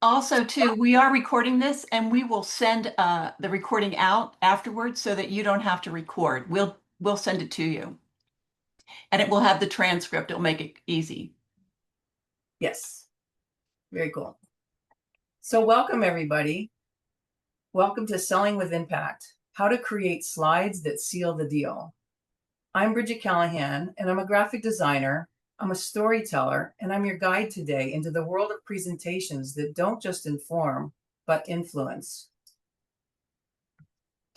Also, too, we are recording this and we will send the recording out afterwards so that you don't have to record. We'll send it to you. And it will have the transcript. It'll make it easy. Yes. Very cool. So welcome, everybody. Welcome to Selling with Impact, how to create slides that seal the deal. I'm Brigette Callahan, and I'm a graphic designer. I'm a storyteller, and I'm your guide today into the world of presentations that don't just inform, but influence.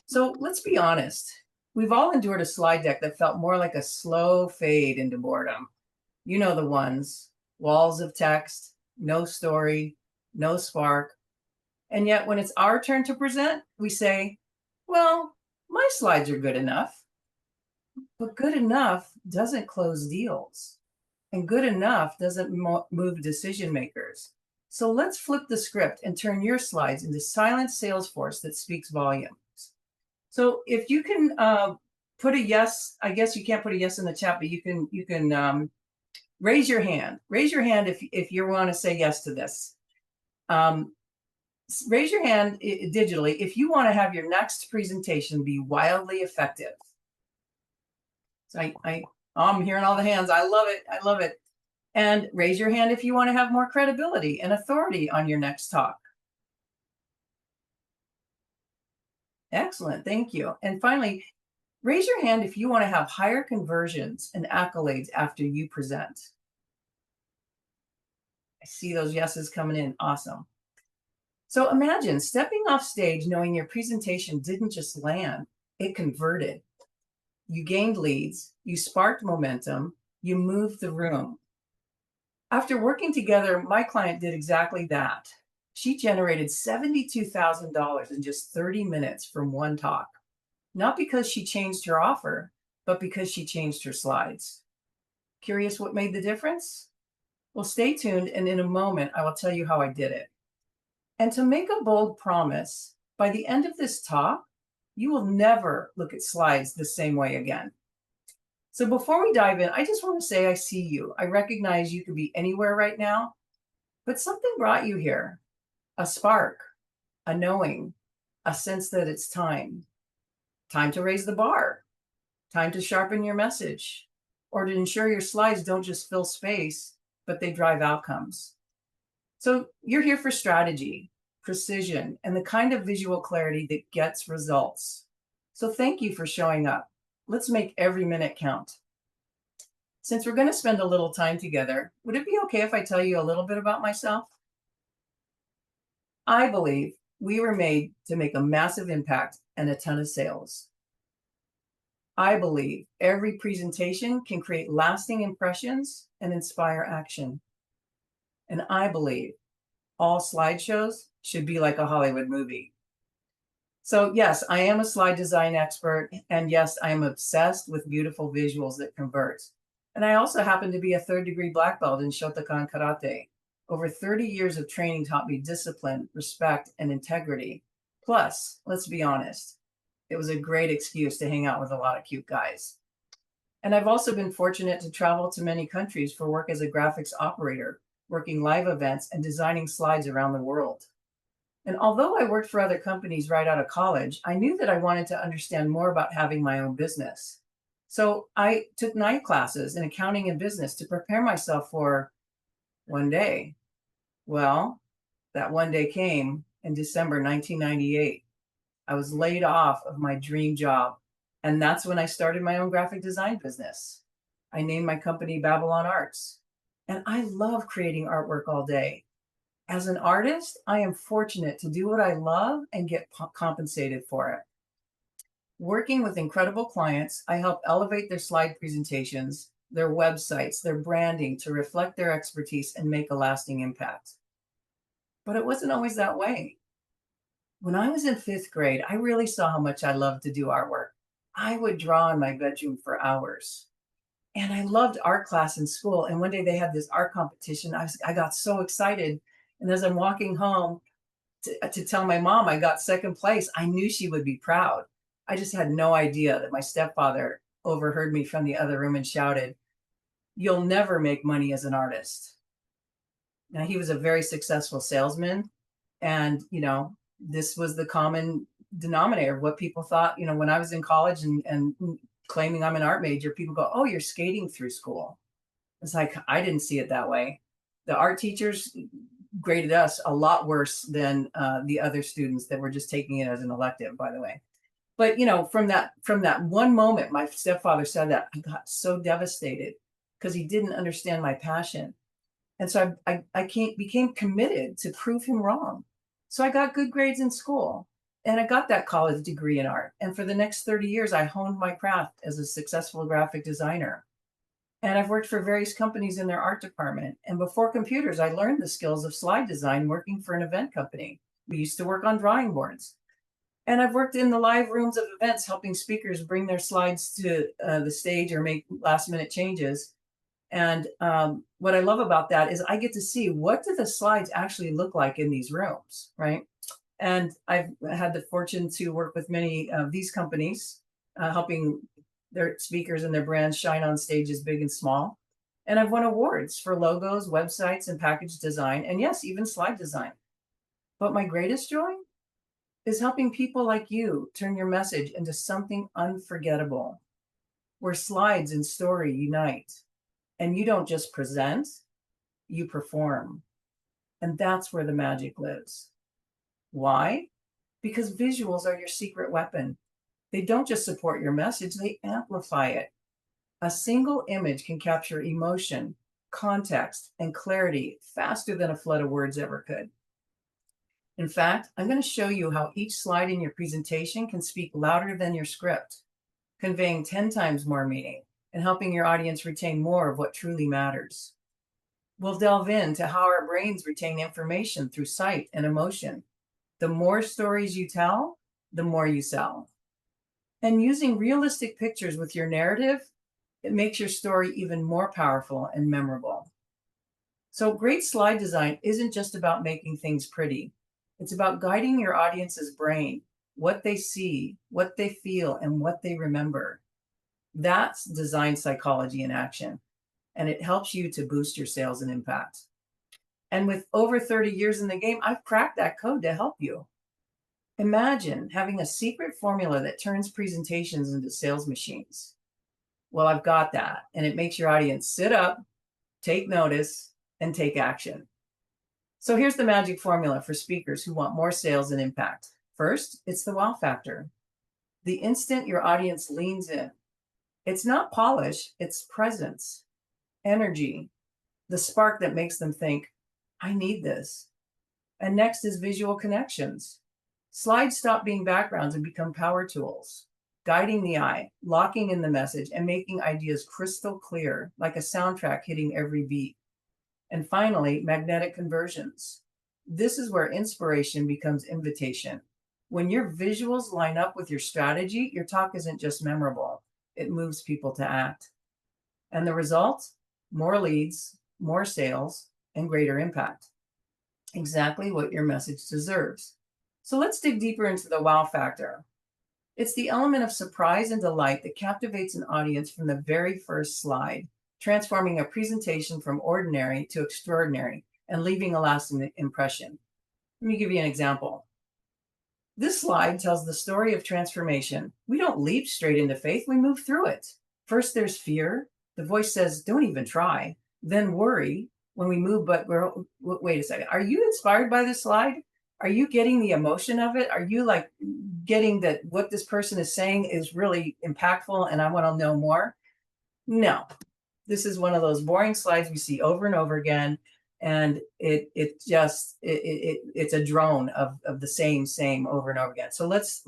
So let's be honest. We've all endured a slide deck that felt more like a slow fade into boredom. You know the ones, walls of text, no story, no spark. And yet when it's our turn to present, we say, well, my slides are good enough. But good enough doesn't close deals. And good enough doesn't move decision makers. So let's flip the script and turn your slides into silent sales force that speaks volumes. So if you can put a yes, I guess you can't put a yes in the chat, but you can raise your hand. Raise your hand if you want to say yes to this. Raise your hand digitally if you want to have your next presentation be wildly effective. So I'm hearing all the hands. I love it. I love it. And raise your hand if you want to have more credibility and authority on your next talk. Excellent. Thank you. And finally, raise your hand if you want to have higher conversions and accolades after you present. I see those yeses coming in. Awesome. So imagine stepping off stage knowing your presentation didn't just land, it converted. You gained leads, you sparked momentum, you moved the room. After working together, my client did exactly that. She generated $72,000 in just 30 minutes from one talk. Not because she changed her offer, but because she changed her slides. Curious what made the difference? Well, stay tuned, and in a moment, I will tell you how I did it. And to make a bold promise, by the end of this talk, you will never look at slides the same way again. So before we dive in, I just want to say I see you. I recognize you could be anywhere right now, but something brought you here. A spark, a knowing, a sense that it's time. Time to raise the bar, time to sharpen your message, or to ensure your slides don't just fill space, but they drive outcomes. So you're here for strategy, precision, and the kind of visual clarity that gets results. So thank you for showing up. Let's make every minute count. Since we're going to spend a little time together, would it be okay if I tell you a little bit about myself? I believe we were made to make a massive impact and a ton of sales. I believe every presentation can create lasting impressions and inspire action. And I believe all slideshows should be like a Hollywood movie. So yes, I am a slide design expert. And yes, I am obsessed with beautiful visuals that convert. And I also happen to be a 3rd-degree black belt in Shotokan Karate. Over 30 years of training taught me discipline, respect, and integrity. Plus, let's be honest, it was a great excuse to hang out with a lot of cute guys. And I've also been fortunate to travel to many countries for work as a graphics operator, working live events and designing slides around the world. And although I worked for other companies right out of college, I knew that I wanted to understand more about having my own business. So I took 9 classes in accounting and business to prepare myself for one day. Well, that one day came in December 1998. I was laid off of my dream job, and that's when I started my own graphic design business. I named my company Babylon Arts. And I love creating artwork all day. As an artist, I am fortunate to do what I love and get compensated for it. Working with incredible clients, I help elevate their slide presentations, their websites, their branding to reflect their expertise and make a lasting impact. But it wasn't always that way. When I was in 5th grade, I really saw how much I loved to do artwork. I would draw in my bedroom for hours. And I loved art class in school. And one day they had this art competition. I got so excited. And as I'm walking home to tell my mom I got 2nd place, I knew she would be proud. I just had no idea that my stepfather overheard me from the other room and shouted, You'll never make money as an artist. Now, he was a very successful salesman. And, this was the common denominator of what people thought, when I was in college and claiming I'm an art major, people go, "Oh, you're skating through school." It's like, I didn't see it that way. The art teachers graded us a lot worse than the other students that were just taking it as an elective, by the way. But from that one moment my stepfather said that, I got so devastated because he didn't understand my passion. And so became committed to prove him wrong. So I got good grades in school and I got that college degree in art. And for the next 30 years, I honed my craft as a successful graphic designer. And I've worked for various companies in their art department. And before computers, I learned the skills of slide design working for an event company. We used to work on drawing boards. And I've worked in the live rooms of events, helping speakers bring their slides to the stage or make last minute changes. And what I love about that is I get to see, what do the slides actually look like in these rooms, right? And I've had the fortune to work with many of these companies, helping their speakers and their brands shine on stages big and small. And I've won awards for logos, websites, and package design, and yes, even slide design. But my greatest joy is helping people like you turn your message into something unforgettable, where slides and story unite. And you don't just present, you perform. And that's where the magic lives. Why? Because visuals are your secret weapon. They don't just support your message, they amplify it. A single image can capture emotion, context, and clarity faster than a flood of words ever could. In fact, I'm going to show you how each slide in your presentation can speak louder than your script, conveying 10 times more meaning and helping your audience retain more of what truly matters. We'll delve into how our brains retain information through sight and emotion. The more stories you tell, the more you sell. And using realistic pictures with your narrative, it makes your story even more powerful and memorable. So great slide design isn't just about making things pretty. It's about guiding your audience's brain, what they see, what they feel, and what they remember. That's design psychology in action, and it helps you to boost your sales and impact. And with over 30 years in the game, I've cracked that code to help you. Imagine having a secret formula that turns presentations into sales machines. Well, I've got that, and it makes your audience sit up, take notice, and take action. So here's the magic formula for speakers who want more sales and impact. First, it's the wow factor. The instant your audience leans in, it's not polish, it's presence, energy, the spark that makes them think, I need this. And next is visual connections. Slides stop being backgrounds and become power tools, guiding the eye, locking in the message, and making ideas crystal clear, like a soundtrack hitting every beat. And finally, magnetic conversions. This is where inspiration becomes invitation. When your visuals line up with your strategy, your talk isn't just memorable, it moves people to act. And the result? More leads, more sales, and greater impact. Exactly what your message deserves. So let's dig deeper into the wow factor. It's the element of surprise and delight that captivates an audience from the very first slide, transforming a presentation from ordinary to extraordinary and leaving a lasting impression. Let me give you an example. This slide tells the story of transformation. We don't leap straight into faith, we move through it. First, there's fear. The voice says, don't even try. Then worry when we move, but wait a second. Are you inspired by this slide? Are you getting the emotion of it? Are you like getting that what this person is saying is really impactful and I want to know more? No, this is one of those boring slides we see over and over again. And it's a drone of the same over and over again. So let's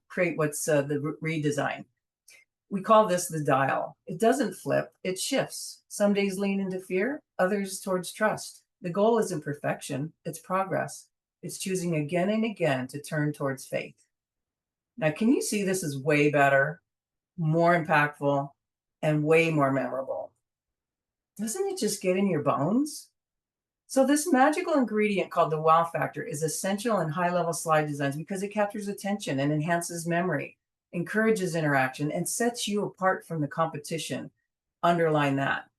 create what's the redesign. We call this the dial. It doesn't flip, it shifts. Some days lean into fear, others towards trust. The goal isn't perfection, it's progress. It's choosing again and again to turn towards faith. Now, can you see this is way better, more impactful, and way more memorable? Doesn't it just get in your bones? So this magical ingredient called the wow factor is essential in high-level slide designs because it captures attention and enhances memory, encourages interaction, and sets you apart from the competition. Underline that.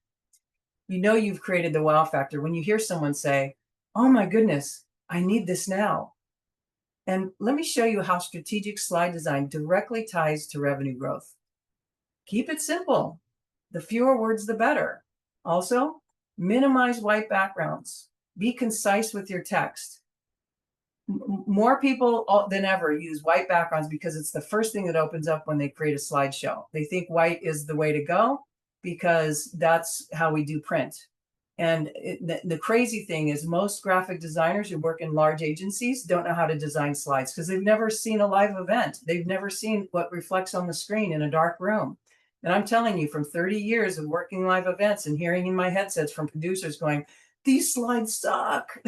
You know you've created the wow factor when you hear someone say, "Oh my goodness, I need this now." And let me show you how strategic slide design directly ties to revenue growth. Keep it simple. The fewer words, the better. Also, minimize white backgrounds. Be concise with your text. More people than ever use white backgrounds because it's the first thing that opens up when they create a slideshow. They think white is the way to go because that's how we do print. And the crazy thing is most graphic designers who work in large agencies don't know how to design slides because they've never seen a live event. They've never seen what reflects on the screen in a dark room. And I'm telling you, from 30 years of working live events and hearing in my headsets from producers going, "These slides suck."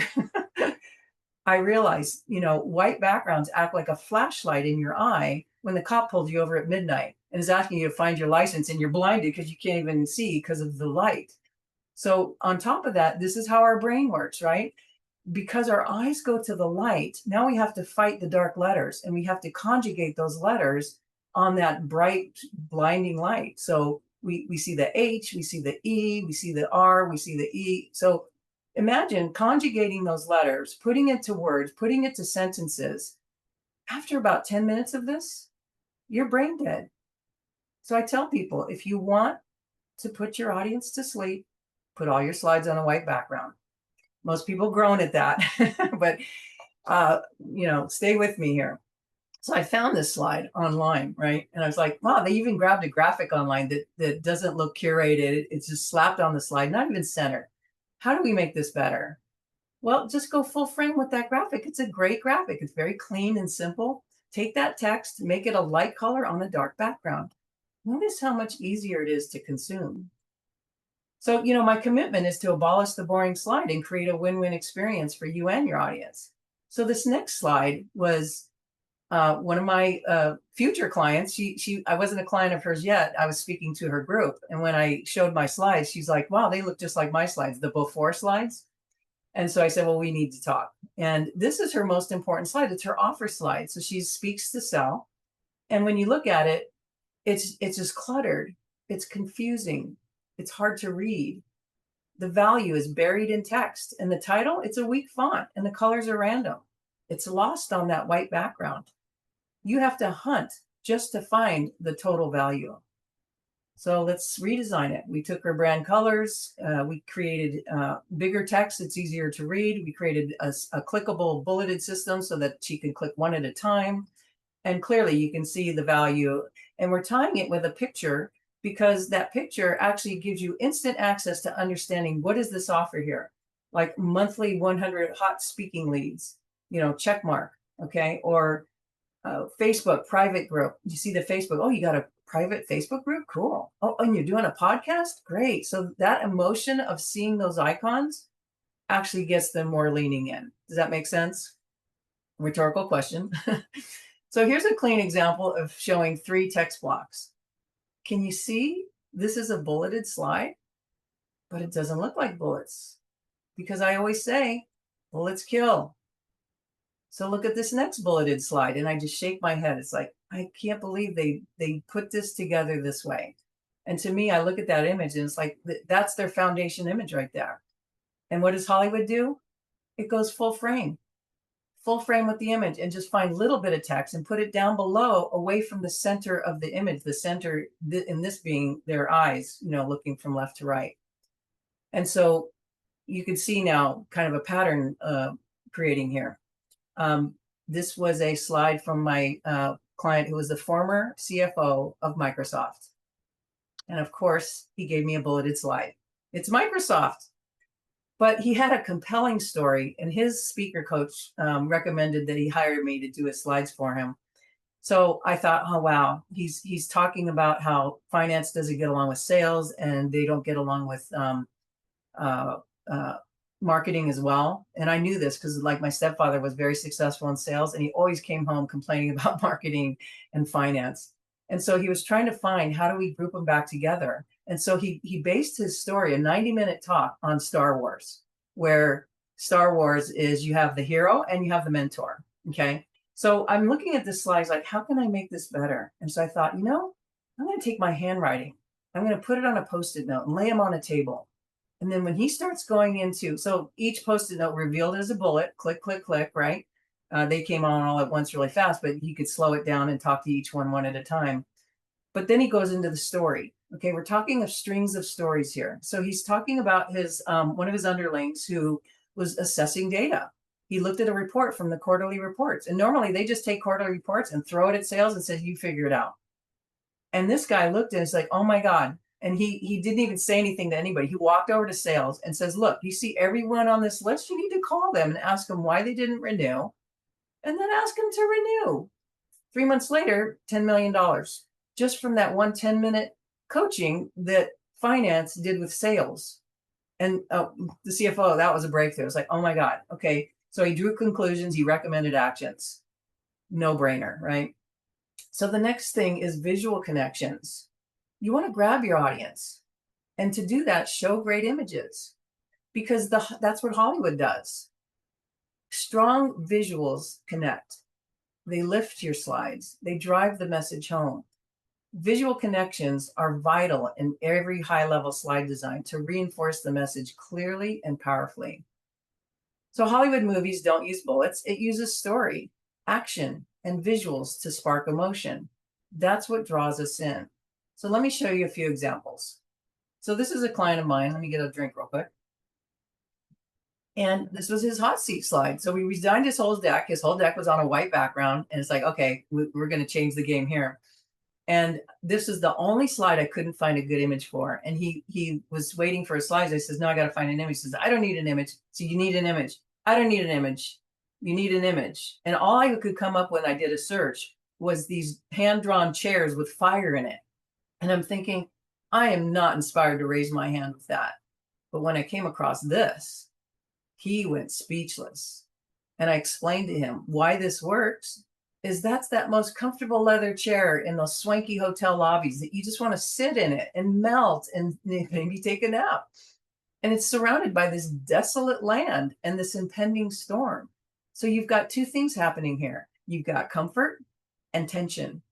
I realized, white backgrounds act like a flashlight in your eye when the cop pulled you over at midnight and is asking you to find your license and you're blinded because you can't even see because of the light. So on top of that, this is how our brain works, right? Because our eyes go to the light, now we have to fight the dark letters and we have to conjugate those letters on that bright, blinding light. So we see the H, we see the E, we see the R, we see the E. So imagine conjugating those letters, putting it to words, putting it to sentences. After about 10 minutes of this, you're brain dead. So I tell people, if you want to put your audience to sleep, put all your slides on a white background. Most people groan at that, but stay with me here. So I found this slide online, right? And I was like, wow, they even grabbed a graphic online that doesn't look curated. It's just slapped on the slide, not even centered. How do we make this better? Well, just go full frame with that graphic. It's a great graphic. It's very clean and simple. Take that text, make it a light color on a dark background. Notice how much easier it is to consume. So, my commitment is to abolish the boring slide and create a win-win experience for you and your audience. So this next slide was one of my future clients. I wasn't a client of hers yet. I was speaking to her group. And when I showed my slides, she's like, wow, they look just like my slides, the before slides. And so I said, well, we need to talk. And this is her most important slide. It's her offer slide. So she speaks to sell. And when you look at it, it's just cluttered. It's confusing. It's hard to read. The value is buried in text. And the title, it's a weak font and the colors are random. It's lost on that white background. You have to hunt just to find the total value. So let's redesign it. We took her brand colors. We created bigger text. It's easier to read. We created a clickable bulleted system so that she can click one at a time. And clearly you can see the value. And we're tying it with a picture because that picture actually gives you instant access to understanding what is this offer here, like monthly 100 hot speaking leads, check mark, okay? Or Facebook private group. You see the Facebook, oh, you got a private Facebook group? Cool. Oh, and you're doing a podcast? Great. So that emotion of seeing those icons actually gets them more leaning in. Does that make sense? Rhetorical question. So here's a clean example of showing 3 text blocks. Can you see this is a bulleted slide, but it doesn't look like bullets because I always say bullets kill. So look at this next bulleted slide and I just shake my head. It's like, I can't believe they put this together this way. And to me, I look at that image and it's like, that's their foundation image right there. And what does Hollywood do? It goes full frame with the image and just find a little bit of text and put it down below away from the center of the image, the center in this being their eyes, looking from left to right. And so you can see now kind of a pattern creating here. This was a slide from my client who was the former CFO of Microsoft. And of course, he gave me a bulleted slide. It's Microsoft. But he had a compelling story, and his speaker coach recommended that he hire me to do his slides for him. So I thought, oh, wow, he's talking about how finance doesn't get along with sales and they don't get along with marketing as well. And I knew this because like my stepfather was very successful in sales and he always came home complaining about marketing and finance. And so he was trying to find how do we group them back together. And so he based his story, a 90-minute talk on Star Wars, where Star Wars is you have the hero and you have the mentor. Okay. So I'm looking at this slide like, how can I make this better? And so I thought, I'm going to take my handwriting. I'm going to put it on a Post-it note and lay them on a table. And then when he starts going into, so each Post-it note revealed as a bullet, click, click, click, right? They came on all at once really fast, but he could slow it down and talk to each one at a time. But then he goes into the story. Okay, we're talking of strings of stories here. So he's talking about his one of his underlings who was assessing data. He looked at a report from the quarterly reports, and normally they just take quarterly reports and throw it at sales and say, "You figure it out." And this guy looked and it's like, "Oh my God." And he didn't even say anything to anybody. He walked over to sales and says, "Look, you see everyone on this list, you need to call them and ask them why they didn't renew, and then ask them to renew." 3 months later, $10 million just from that one 10-minute coaching that finance did with sales. And the CFO, that was a breakthrough. It's like, oh my God. Okay. So he drew conclusions, he recommended actions. No brainer, right? So the next thing is visual connections. You want to grab your audience. And to do that, show great images because that's what Hollywood does. Strong visuals connect. They lift your slides. They drive the message home. Visual connections are vital in every high-level slide design to reinforce the message clearly and powerfully. So Hollywood movies don't use bullets. It uses story, action, and visuals to spark emotion. That's what draws us in. So let me show you a few examples. So this is a client of mine. Let me get a drink real quick. And this was his hot seat slide. So we designed his whole deck. His whole deck was on a white background. And it's like, okay, we're going to change the game here. And this is the only slide I couldn't find a good image for. And he was waiting for a slide. I says, no, I got to find an image. He says, I don't need an image. So you need an image. I don't need an image. You need an image. And all I could come up when I did a search was these hand-drawn chairs with fire in it. And I'm thinking, I am not inspired to raise my hand with that. But when I came across this, he went speechless. And I explained to him why this works. That's that most comfortable leather chair in those swanky hotel lobbies that you just want to sit in it and melt and maybe take a nap. And it's surrounded by this desolate land and this impending storm. So you've got two things happening here. You've got comfort and tension.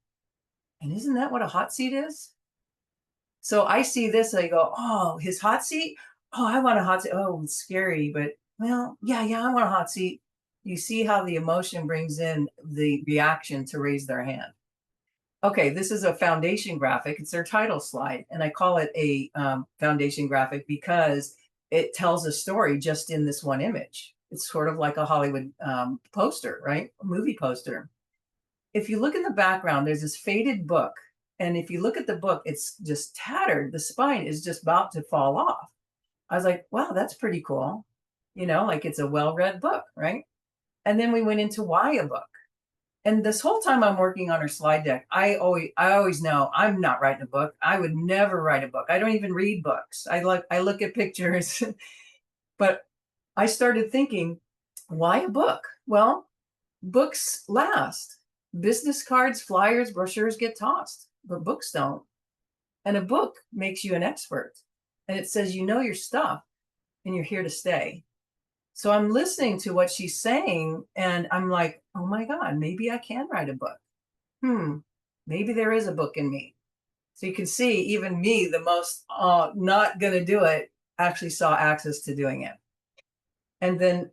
And isn't that what a hot seat is? So I see this, I go, oh, his hot seat? Oh, I want a hot seat. Oh, it's scary, but well, yeah, I want a hot seat. You see how the emotion brings in the reaction to raise their hand. Okay, this is a foundation graphic. It's their title slide. And I call it a foundation graphic because it tells a story just in this one image. It's sort of like a Hollywood poster, right? A movie poster. If you look in the background, there's this faded book. And if you look at the book, it's just tattered. The spine is just about to fall off. I was like, wow, that's pretty cool. You know, like it's a well-read book, right? And then we went into why a book. And this whole time I'm working on her slide deck, I always know I'm not writing a book. I would never write a book. I don't even read books. I look at pictures. But I started thinking, why a book? Well, books last. Business cards, flyers, brochures get tossed, but books don't. And a book makes you an expert. And it says you know your stuff and you're here to stay. So I'm listening to what she's saying and I'm like, oh my God, maybe I can write a book. Maybe there is a book in me. So you can see even me, the most not going to do it, actually saw access to doing it. And then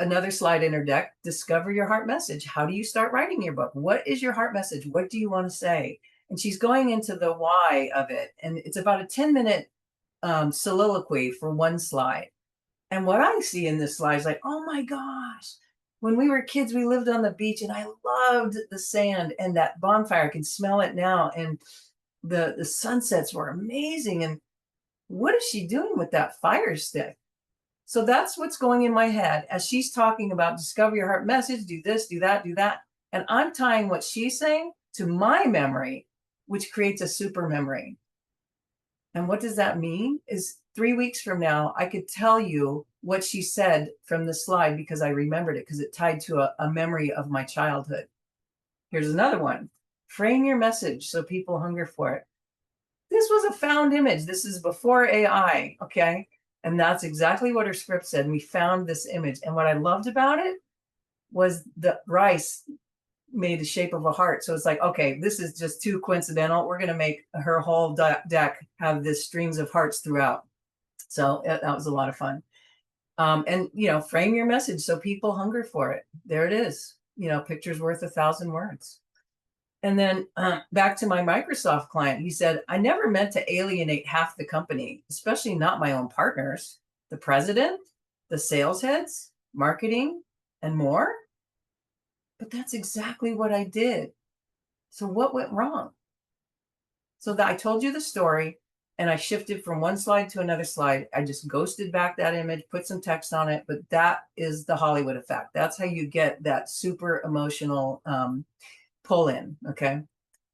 another slide in her deck, discover your heart message. How do you start writing your book? What is your heart message? What do you want to say? And she's going into the why of it. And it's about a 10-minute soliloquy for one slide. And what I see in this slide is like, oh my gosh, when we were kids, we lived on the beach and I loved the sand and that bonfire. I can smell it now. And the sunsets were amazing. And what is she doing with that fire stick? So that's what's going in my head as she's talking about discover your heart message, do this, do that, do that. And I'm tying what she's saying to my memory, which creates a super memory. And what does that mean? Is 3 weeks from now, I could tell you what she said from the slide because I remembered it because it tied to a memory of my childhood. Here's another one. Frame your message so people hunger for it. This was a found image. This is before AI, okay? And that's exactly what her script said. And we found this image. And what I loved about it was the rice made the shape of a heart. So it's like, okay, this is just too coincidental. We're going to make her whole deck have this strings of hearts throughout. So that was a lot of fun. And, frame your message so people hunger for it. There it is. Picture's worth 1,000 words. And then back to my Microsoft client, he said, I never meant to alienate half the company, especially not my own partners, the president, the sales heads, marketing, and more. But that's exactly what I did. So what went wrong? So that I told you the story and I shifted from one slide to another slide. I just ghosted back that image, put some text on it, but that is the Hollywood effect. That's how you get that super emotional pull in, okay?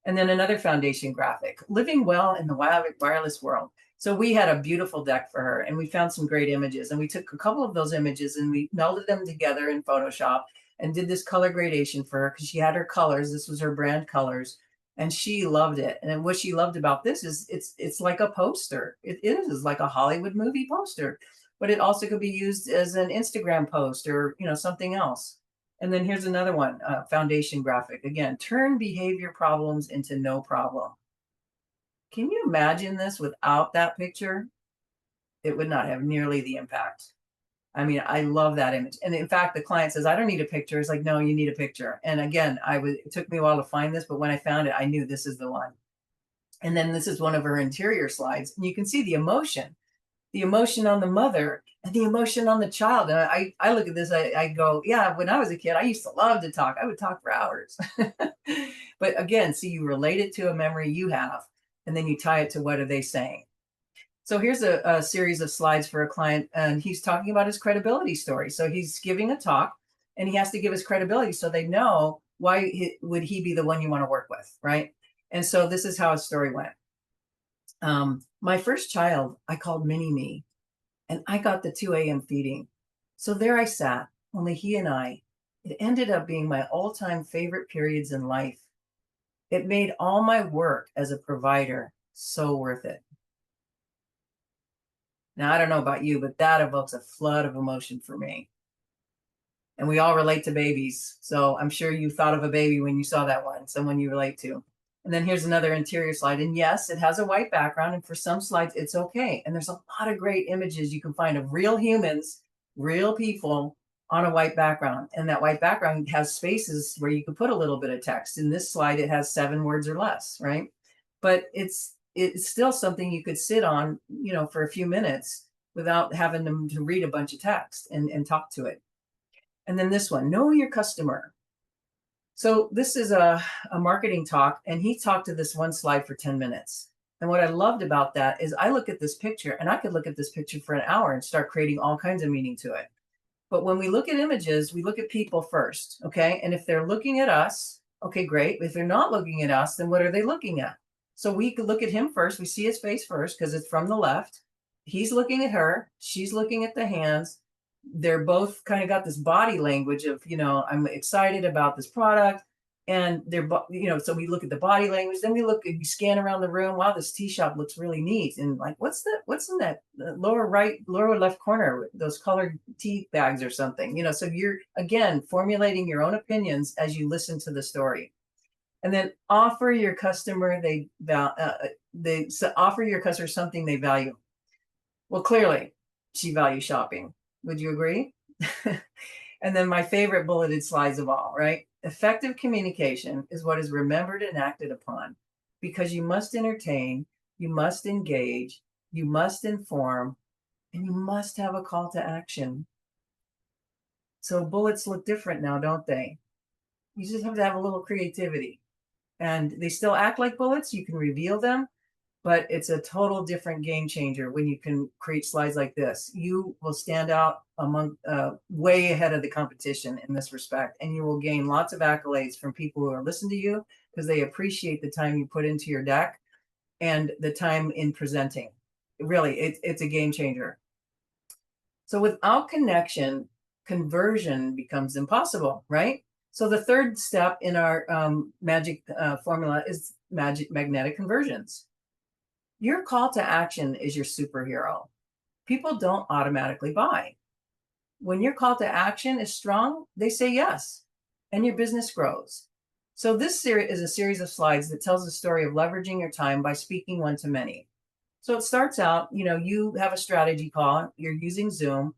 And then another foundation graphic, living well in the wireless world. So we had a beautiful deck for her and we found some great images and we took a couple of those images and we melded them together in Photoshop and did this color gradation for her because she had her colors. This was her brand colors and she loved it. And what she loved about this is it's like a poster. It is like a Hollywood movie poster, but it also could be used as an Instagram post or, something else. And then here's another one, foundation graphic. Again, turn behavior problems into no problem. Can you imagine this without that picture? It would not have nearly the impact. I mean, I love that image. And in fact, the client says, I don't need a picture. It's like, no, you need a picture. And again, it took me a while to find this, but when I found it, I knew this is the one. And then this is one of her interior slides. And you can see the emotion on the mother and the emotion on the child. And I look at this, I go, yeah, when I was a kid, I used to love to talk. I would talk for hours. But again, see, you relate it to a memory you have, and then you tie it to what are they saying. So here's a series of slides for a client, and he's talking about his credibility story. So he's giving a talk, and he has to give his credibility so they know why would he be the one you want to work with, right? And so this is how his story went. My first child, I called Mini Me, and I got the 2 a.m. feeding. So there I sat, only he and I. It ended up being my all-time favorite periods in life. It made all my work as a provider so worth it. Now, I don't know about you, but that evokes a flood of emotion for me. And we all relate to babies. So I'm sure you thought of a baby when you saw that one, someone you relate to. And then here's another interior slide. And yes, it has a white background. And for some slides, it's okay. And there's a lot of great images you can find of real humans, real people on a white background. And that white background has spaces where you can put a little bit of text. In this slide, it has 7 words or less, right? But it's still something you could sit on, for a few minutes without having them to read a bunch of text and talk to it. And then this one, know your customer. So this is a marketing talk, and he talked to this one slide for 10 minutes. And what I loved about that is I look at this picture, and I could look at this picture for an hour and start creating all kinds of meaning to it. But when we look at images, we look at people first, okay? And if they're looking at us, okay, great. If they're not looking at us, then what are they looking at? So we could look at him first. We see his face first because it's from the left. He's looking at her. She's looking at the hands. They're both kind of got this body language of, I'm excited about this product. And they're, so we look at the body language. Then we scan around the room. Wow, this tea shop looks really neat. And like, what's in that lower left corner? Those colored tea bags or something, so you're, again, formulating your own opinions as you listen to the story. And then offer your customer offer your customer something they value. Well, clearly, she values shopping. Would you agree? And then my favorite bulleted slides of all, right? Effective communication is what is remembered and acted upon because you must entertain, you must engage, you must inform, and you must have a call to action. So bullets look different now, don't they? You just have to have a little creativity. And they still act like bullets. You can reveal them, but it's a total different game changer when you can create slides like this. You will stand out among way ahead of the competition in this respect, and you will gain lots of accolades from people who are listening to you because they appreciate the time you put into your deck and the time in presenting. Really, it's a game changer. So without connection, conversion becomes impossible, right? So the third step in our magic formula is magnetic conversions. Your call to action is your superhero. People don't automatically buy. When your call to action is strong, they say yes, and your business grows. So this series is a series of slides that tells the story of leveraging your time by speaking one to many. So it starts out, you have a strategy call, you're using Zoom,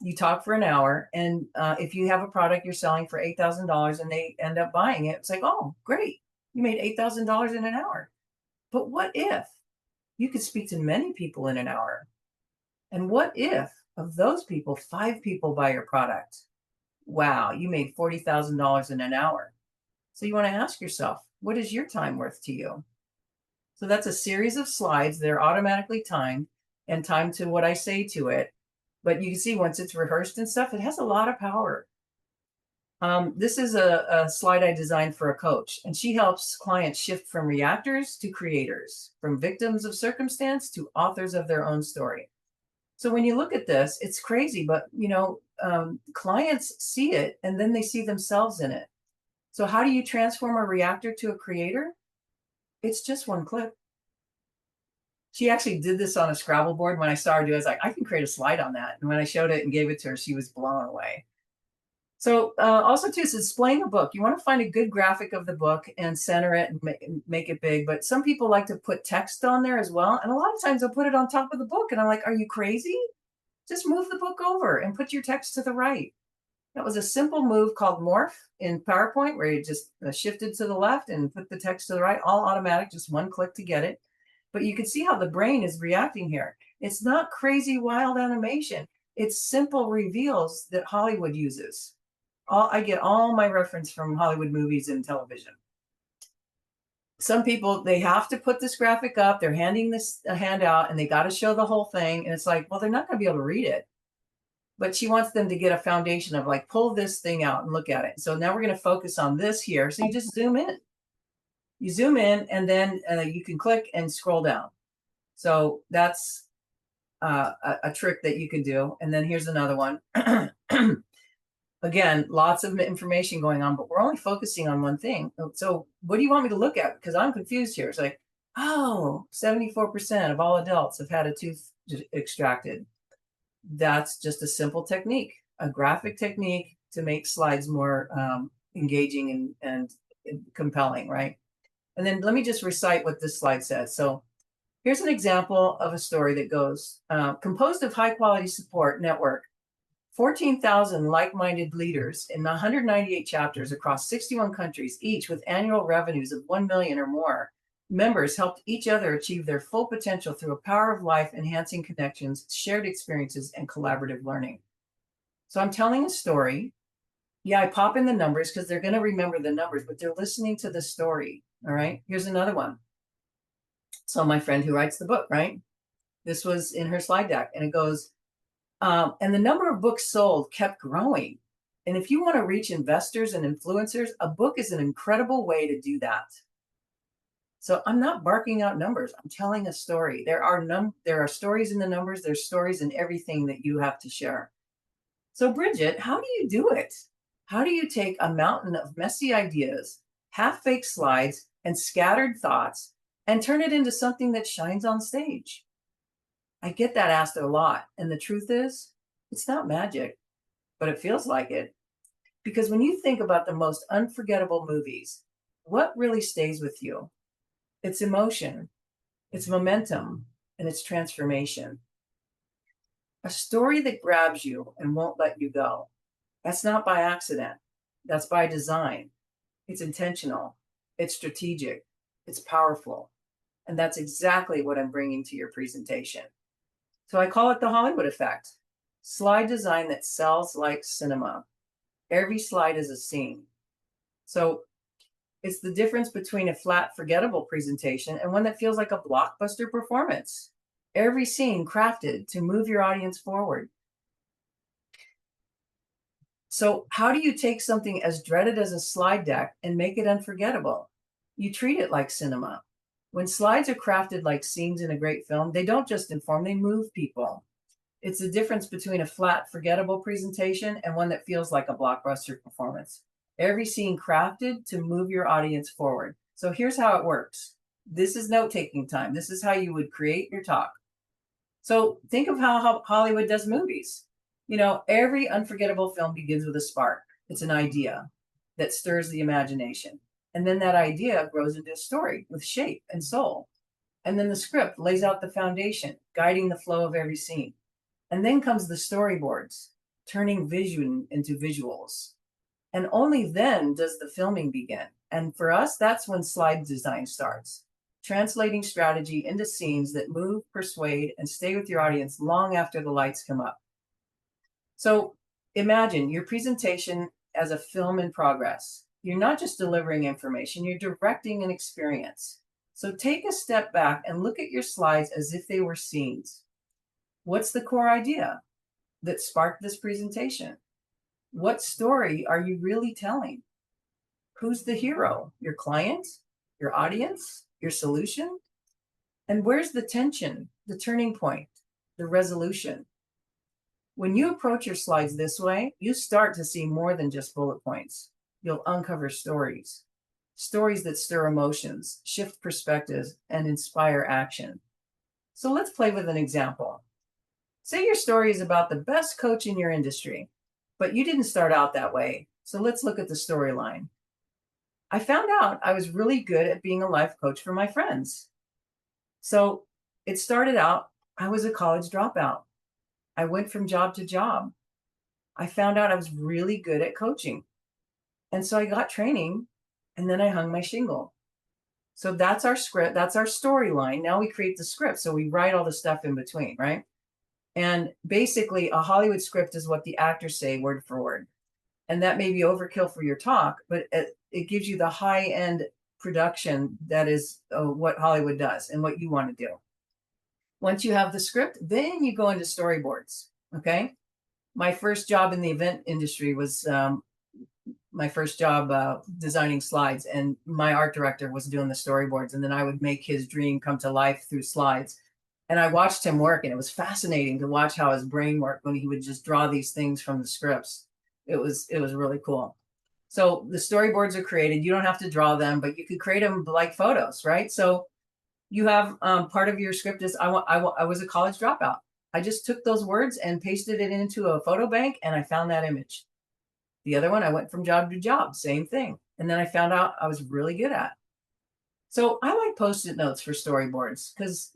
you talk for an hour, and if you have a product you're selling for $8,000 and they end up buying it, it's like, oh, great, you made $8,000 in an hour. But what if you could speak to many people in an hour? And what if of those people, 5 people buy your product? Wow, you made $40,000 in an hour. So you want to ask yourself, what is your time worth to you? So that's a series of slides. They're automatically timed and timed to what I say to it. But you can see once it's rehearsed and stuff, it has a lot of power. This is a slide I designed for a coach, and she helps clients shift from reactors to creators, from victims of circumstance to authors of their own story. So when you look at this, it's crazy, but clients see it and then they see themselves in it. So how do you transform a reactor to a creator? It's just one click. She actually did this on a Scrabble board. When I saw her do it, I was like, I can create a slide on that. And when I showed it and gave it to her, she was blown away. So also too, is displaying a book. You want to find a good graphic of the book and center it and make it big. But some people like to put text on there as well. And a lot of times they'll put it on top of the book. And I'm like, are you crazy? Just move the book over and put your text to the right. That was a simple move called morph in PowerPoint, where you just shifted to the left and put the text to the right, all automatic, just one click to get it. But you can see how the brain is reacting here. It's not crazy, wild animation. It's simple reveals that Hollywood uses. I get all my reference from Hollywood movies and television. Some people, they have to put this graphic up. They're handing this a handout and they got to show the whole thing. And it's like, well, they're not going to be able to read it. But she wants them to get a foundation of like, pull this thing out and look at it. So now we're going to focus on this here. So you just zoom in. You zoom in and then you can click and scroll down. So that's a trick that you can do. And then here's another one. Again, lots of information going on, but we're only focusing on one thing. So what do you want me to look at? Because I'm confused here. It's like, oh, 74% of all adults have had a tooth extracted. That's just a simple technique, a graphic technique to make slides more engaging and compelling, right? And then let me just recite what this slide says. So here's an example of a story that goes, composed of high quality support network, 14,000 like-minded leaders in 198 chapters across 61 countries, each with annual revenues of 1 million or more. Members helped each other achieve their full potential through a power of life, enhancing connections, shared experiences, and collaborative learning. So I'm telling a story. Yeah, I pop in the numbers because they're going to remember the numbers, but they're listening to the story. All right, here's another one. So my friend who writes the book, right? This was in her slide deck, and it goes, and the number of books sold kept growing. And if you want to reach investors and influencers, a book is an incredible way to do that. So I'm not barking out numbers. I'm telling a story. There are stories in the numbers. There's stories in everything that you have to share. So Brigette, how do you do it? How do you take a mountain of messy ideas, half-baked slides, and scattered thoughts and turn it into something that shines on stage? I get that asked a lot. And the truth is, it's not magic, but it feels like it. Because when you think about the most unforgettable movies, what really stays with you? It's emotion, it's momentum, and it's transformation. A story that grabs you and won't let you go. That's not by accident. That's by design. It's intentional. It's strategic. It's powerful. And that's exactly what I'm bringing to your presentation. So I call it the Hollywood effect. Slide design that sells like cinema. Every slide is a scene. So it's the difference between a flat, forgettable presentation and one that feels like a blockbuster performance. Every scene crafted to move your audience forward. So how do you take something as dreaded as a slide deck and make it unforgettable? You treat it like cinema. When slides are crafted like scenes in a great film, they don't just inform, they move people. It's the difference between a flat, forgettable presentation and one that feels like a blockbuster performance. Every scene crafted to move your audience forward. So here's how it works. This is note-taking time. This is how you would create your talk. So think of how Hollywood does movies. You know, every unforgettable film begins with a spark. It's an idea that stirs the imagination. And then that idea grows into a story with shape and soul. And then the script lays out the foundation, guiding the flow of every scene. And then comes the storyboards, turning vision into visuals. And only then does the filming begin. And for us, that's when slide design starts, translating strategy into scenes that move, persuade, and stay with your audience long after the lights come up. So imagine your presentation as a film in progress. You're not just delivering information, you're directing an experience. So take a step back and look at your slides as if they were scenes. What's the core idea that sparked this presentation? What story are you really telling? Who's the hero? Your client? Your audience? Your solution? And where's the tension, the turning point, the resolution? When you approach your slides this way, you start to see more than just bullet points. You'll uncover stories, stories that stir emotions, shift perspectives, and inspire action. So let's play with an example. Say your story is about the best coach in your industry, but you didn't start out that way. So let's look at the storyline. I found out I was really good at being a life coach for my friends. So it started out, I was a college dropout. I went from job to job. I found out I was really good at coaching. And so I got training and then I hung my shingle. So that's our script. That's our storyline. Now we create the script. So we write all the stuff in between, right? And basically a Hollywood script is what the actors say word for word. And that may be overkill for your talk, but it gives you the high end production that is what Hollywood does and what you want to do. Once you have the script, then you go into storyboards. Okay. My first job in the event industry was my first job designing slides, and my art director was doing the storyboards, and then I would make his dream come to life through slides. And I watched him work, and it was fascinating to watch how his brain worked when he would just draw these things from the scripts. It was really cool. So the storyboards are created. You don't have to draw them, but you could create them like photos, right? So you have part of your script is I was a college dropout. I just took those words and pasted it into a photo bank, and I found that image. The other one, I went from job to job, same thing. And then I found out I was really good at. So I like Post-it notes for storyboards because,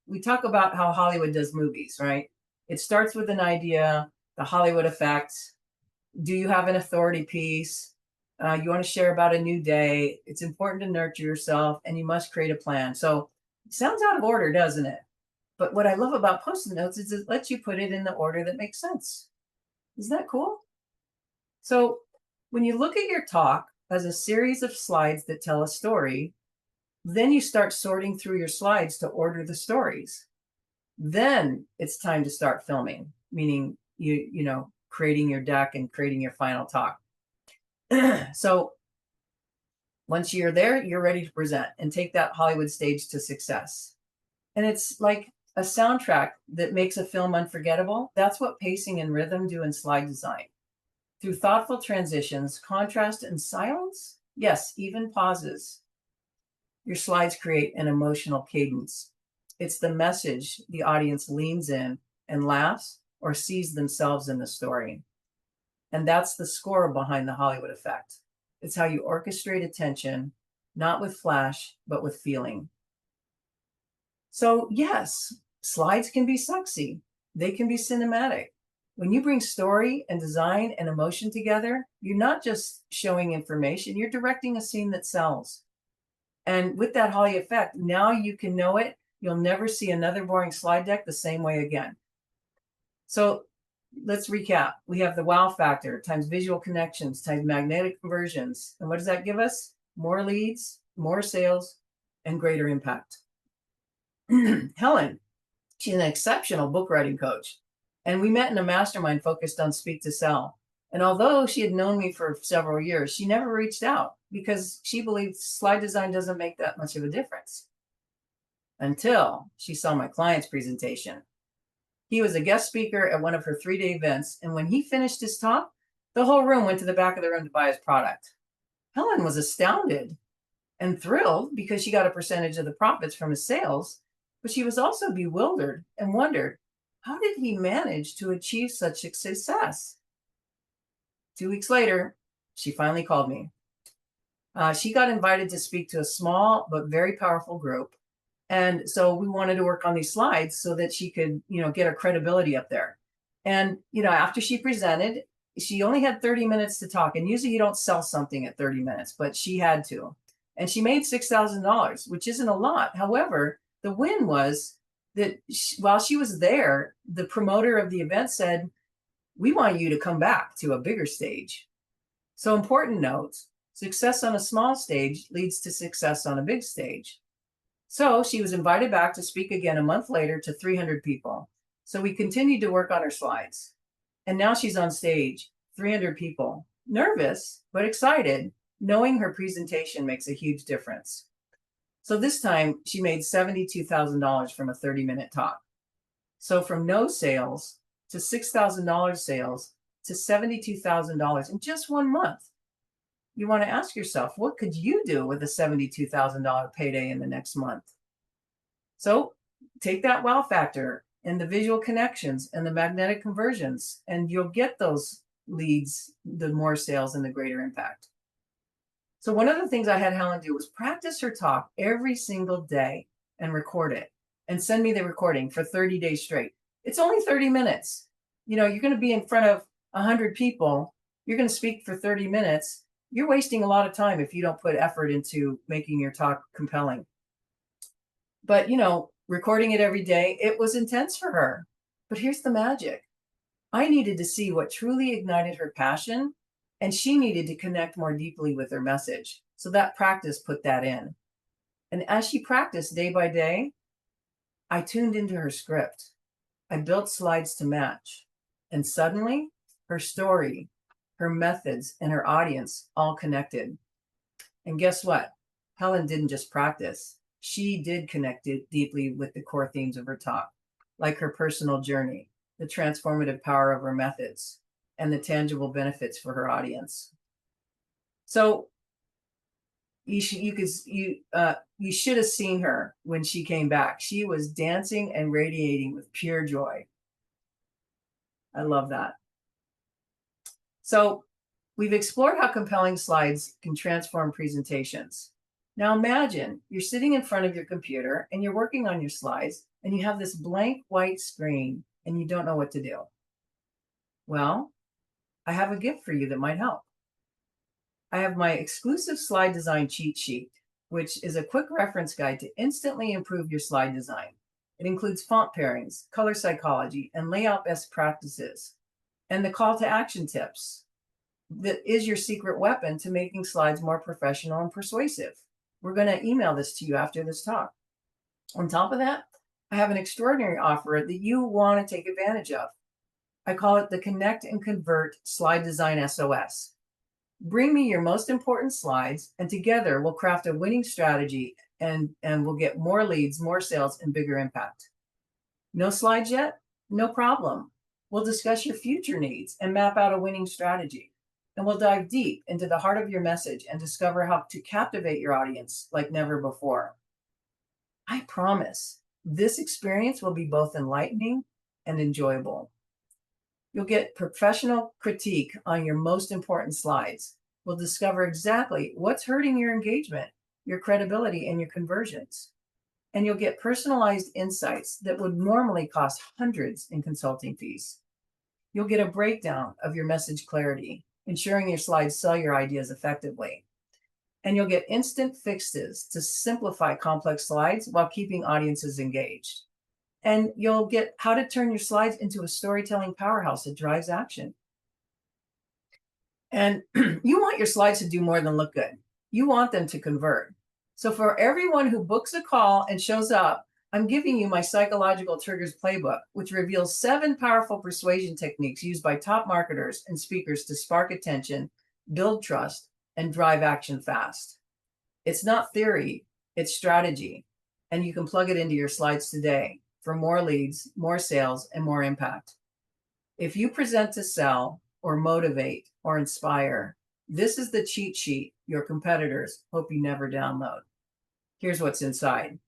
we talk about how Hollywood does movies, right? It starts with an idea, the Hollywood effect. Do you have an authority piece? You want to share about a new day. It's important to nurture yourself, and you must create a plan. So it sounds out of order, doesn't it? But what I love about Post-it notes is it lets you put it in the order that makes sense. Isn't that cool? So when you look at your talk as a series of slides that tell a story, then you start sorting through your slides to order the stories. Then it's time to start filming, meaning creating your deck and creating your final talk. So once you're there, you're ready to present and take that Hollywood stage to success. And it's like a soundtrack that makes a film unforgettable. That's what pacing and rhythm do in slide design. Through thoughtful transitions, contrast, and silence, yes, even pauses, your slides create an emotional cadence. It's the message the audience leans in and laughs or sees themselves in the story. And that's the score behind the Hollywood effect. It's how you orchestrate attention, not with flash, but with feeling. So yes, slides can be sexy. They can be cinematic. When you bring story and design and emotion together, you're not just showing information, you're directing a scene that sells. And with that Holly effect, now you can know it. You'll never see another boring slide deck the same way again. So let's recap. We have the wow factor times visual connections times magnetic conversions. And what does that give us? More leads, more sales, and greater impact. Helen, she's an exceptional book writing coach. And we met in a mastermind focused on speak to sell. And although she had known me for several years, she never reached out because she believed slide design doesn't make that much of a difference. Until she saw my client's presentation. He was a guest speaker at one of her 3-day events. And when he finished his talk, the whole room went to the back of the room to buy his product. Helen was astounded and thrilled because she got a percentage of the profits from his sales. But she was also bewildered and wondered, how did he manage to achieve such success? 2 weeks later, she finally called me. She got invited to speak to a small but very powerful group. And so we wanted to work on these slides so that she could, get her credibility up there. And, after she presented, she only had 30 minutes to talk. And usually you don't sell something at 30 minutes, but she had to. And she made $6,000, which isn't a lot. However, the win was that while she was there, the promoter of the event said, "We want you to come back to a bigger stage." So, important note, success on a small stage leads to success on a big stage. So she was invited back to speak again a month later to 300 people. So we continued to work on her slides. And now she's on stage, 300 people, nervous, but excited, knowing her presentation makes a huge difference. So this time she made $72,000 from a 30-minute talk. So from no sales to $6,000 sales to $72,000 in just 1 month. You want to ask yourself, what could you do with a $72,000 payday in the next month? So take that wow factor and the visual connections and the magnetic conversions, and you'll get those leads, the more sales and the greater impact. So one of the things I had Helen do was practice her talk every single day and record it and send me the recording for 30 days straight. It's only 30 minutes. You're going to be in front of 100 people. You're going to speak for 30 minutes. You're wasting a lot of time if you don't put effort into making your talk compelling. But, recording it every day, it was intense for her. But here's the magic. I needed to see what truly ignited her passion, and she needed to connect more deeply with her message. So that practice put that in. And as she practiced day by day, I tuned into her script. I built slides to match. And suddenly, her story, her methods, and her audience all connected. And guess what? Helen didn't just practice. She did connect it deeply with the core themes of her talk, like her personal journey, the transformative power of her methods, and the tangible benefits for her audience. So you should have seen her when she came back. She was dancing and radiating with pure joy. I love that. So we've explored how compelling slides can transform presentations. Now imagine you're sitting in front of your computer and you're working on your slides and you have this blank white screen and you don't know what to do. Well, I have a gift for you that might help. I have my exclusive slide design cheat sheet, which is a quick reference guide to instantly improve your slide design. It includes font pairings, color psychology, and layout best practices, and the call to action tips. That is your secret weapon to making slides more professional and persuasive. We're going to email this to you after this talk. On top of that, I have an extraordinary offer that you want to take advantage of. I call it the Connect and Convert Slide Design SOS. Bring me your most important slides, and together we'll craft a winning strategy and we'll get more leads, more sales, and bigger impact. No slides yet? No problem. We'll discuss your future needs and map out a winning strategy. And we'll dive deep into the heart of your message and discover how to captivate your audience like never before. I promise this experience will be both enlightening and enjoyable. You'll get professional critique on your most important slides. We'll discover exactly what's hurting your engagement, your credibility, and your conversions. And you'll get personalized insights that would normally cost hundreds in consulting fees. You'll get a breakdown of your message clarity, ensuring your slides sell your ideas effectively. And you'll get instant fixes to simplify complex slides while keeping audiences engaged. And you'll get how to turn your slides into a storytelling powerhouse that drives action. And you want your slides to do more than look good. You want them to convert. So for everyone who books a call and shows up, I'm giving you my psychological triggers playbook, which reveals 7 powerful persuasion techniques used by top marketers and speakers to spark attention, build trust, and drive action fast. It's not theory, it's strategy. And you can plug it into your slides today for more leads, more sales, and more impact. If you present to sell or motivate or inspire, this is the cheat sheet your competitors hope you never download. Here's what's inside.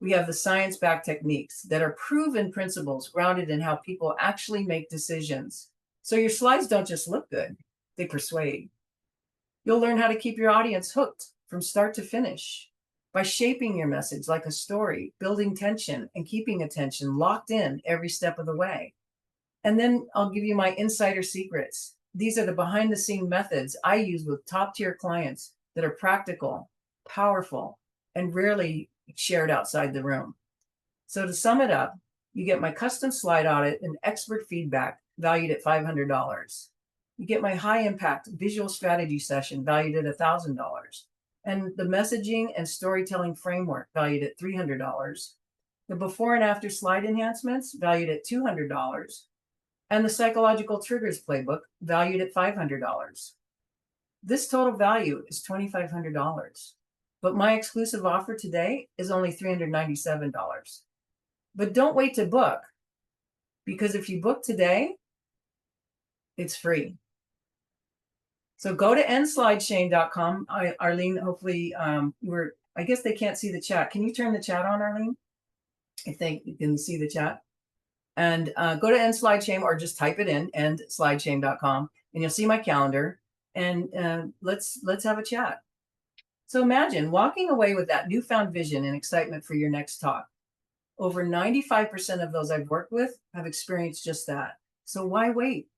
We have the science-backed techniques that are proven principles grounded in how people actually make decisions. So your slides don't just look good, they persuade. You'll learn how to keep your audience hooked from start to finish. by shaping your message like a story, building tension and keeping attention locked in every step of the way. And then I'll give you my insider secrets. These are the behind the scene methods I use with top tier clients that are practical, powerful, and rarely shared outside the room. So to sum it up, you get my custom slide audit and expert feedback valued at $500. You get my high impact visual strategy session valued at $1,000. And the messaging and storytelling framework valued at $300. The before and after slide enhancements valued at $200. And the psychological triggers playbook valued at $500. This total value is $2,500. But my exclusive offer today is only $397. But don't wait to book, because if you book today, it's free. So go to endslideshame.com. Arlene, hopefully I guess they can't see the chat. Can you turn the chat on, Arlene? I think you can see the chat. And go to endslideshame, or just type it in, endslideshame.com, and you'll see my calendar. And let's have a chat. So imagine walking away with that newfound vision and excitement for your next talk. Over 95% of those I've worked with have experienced just that. So why wait?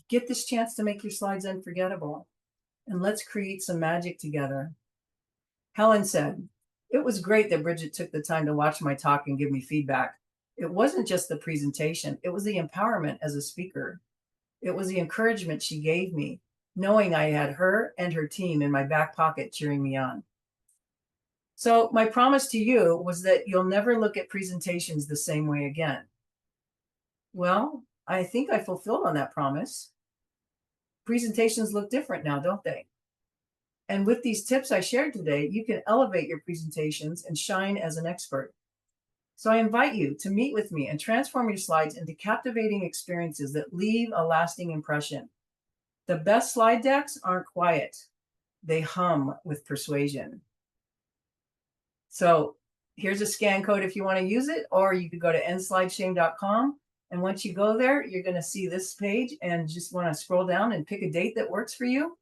Get this chance to make your slides unforgettable, and let's create some magic together. Helen said, "It was great that Brigette took the time to watch my talk and give me feedback. It wasn't just the presentation, it was the empowerment as a speaker. It was the encouragement she gave me, knowing I had her and her team in my back pocket cheering me on." So my promise to you was that you'll never look at presentations the same way again. Well, I think I fulfilled on that promise. Presentations look different now, don't they? And with these tips I shared today, you can elevate your presentations and shine as an expert. So I invite you to meet with me and transform your slides into captivating experiences that leave a lasting impression. The best slide decks aren't quiet. They hum with persuasion. So here's a scan code if you want to use it, or you could go to endslideshame.com. And once you go there, you're going to see this page and just want to scroll down and pick a date that works for you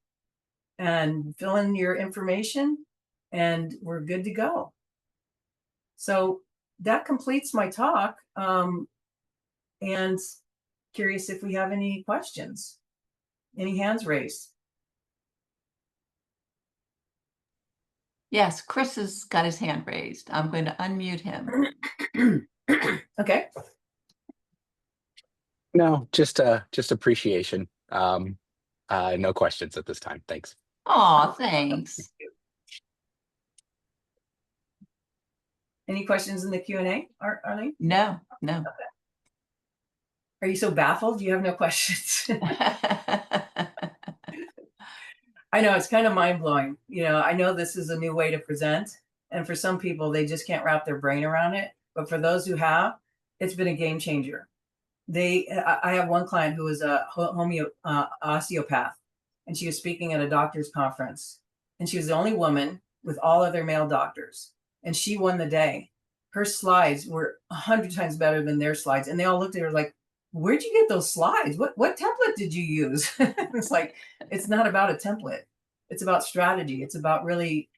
and fill in your information, and we're good to go. So that completes my talk. And curious if we have any questions, any hands raised. Yes, Chris has got his hand raised. I'm going to unmute him. Okay. No, just appreciation. No questions at this time. Thanks. Oh, thanks. Any questions in the Q&A, Arlene? No. Okay. Are you so baffled? You have no questions? I know, it's kind of mind-blowing. You know, I know this is a new way to present, and for some people, they just can't wrap their brain around it. But for those who have, it's been a game changer. I have one client who was a osteopath, and she was speaking at a doctor's conference, and she was the only woman with all other male doctors, and she won the day. Her slides were 100 times better than their slides, and they all looked at her like, "Where'd you get those slides? What template did you use?" It's like, it's not about a template. It's about strategy. It's about really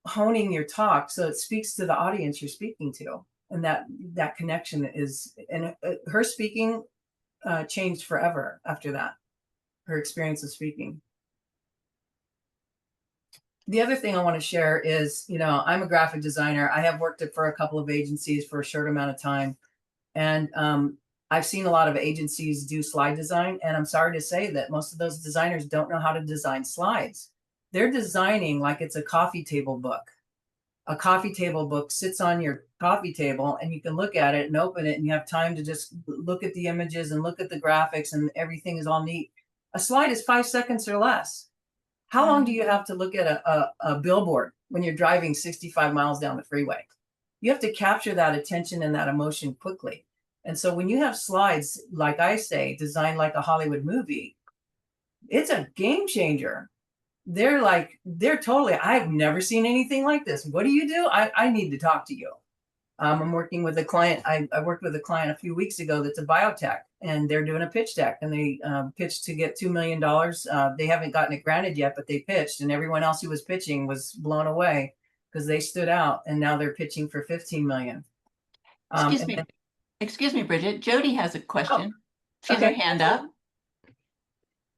honing your talk so it speaks to the audience you're speaking to. And that connection is, and her speaking changed forever after that, her experience of speaking. The other thing I want to share is, you know, I'm a graphic designer. I have worked for a couple of agencies for a short amount of time. And I've seen a lot of agencies do slide design. And I'm sorry to say that most of those designers don't know how to design slides. They're designing like it's a coffee table book. A coffee table book sits on your coffee table and you can look at it and open it and you have time to just look at the images and look at the graphics and everything is all neat. A slide is 5 seconds or less. How long do you have to look at a billboard when you're driving 65 miles down the freeway? You have to capture that attention and that emotion quickly. And so when you have slides, like I say, designed like a Hollywood movie, it's a game changer. They're totally, I've never seen anything like this. What do you do? I need to talk to you. I'm working with a client. I worked with a client a few weeks ago that's a biotech, and they're doing a pitch deck, and they pitched to get $2 million. They haven't gotten it granted yet, but they pitched, and everyone else who was pitching was blown away because they stood out and now they're pitching for 15 million. Excuse and me. then- Excuse me, Bridget. Jody has a question. She has her okay. hand up.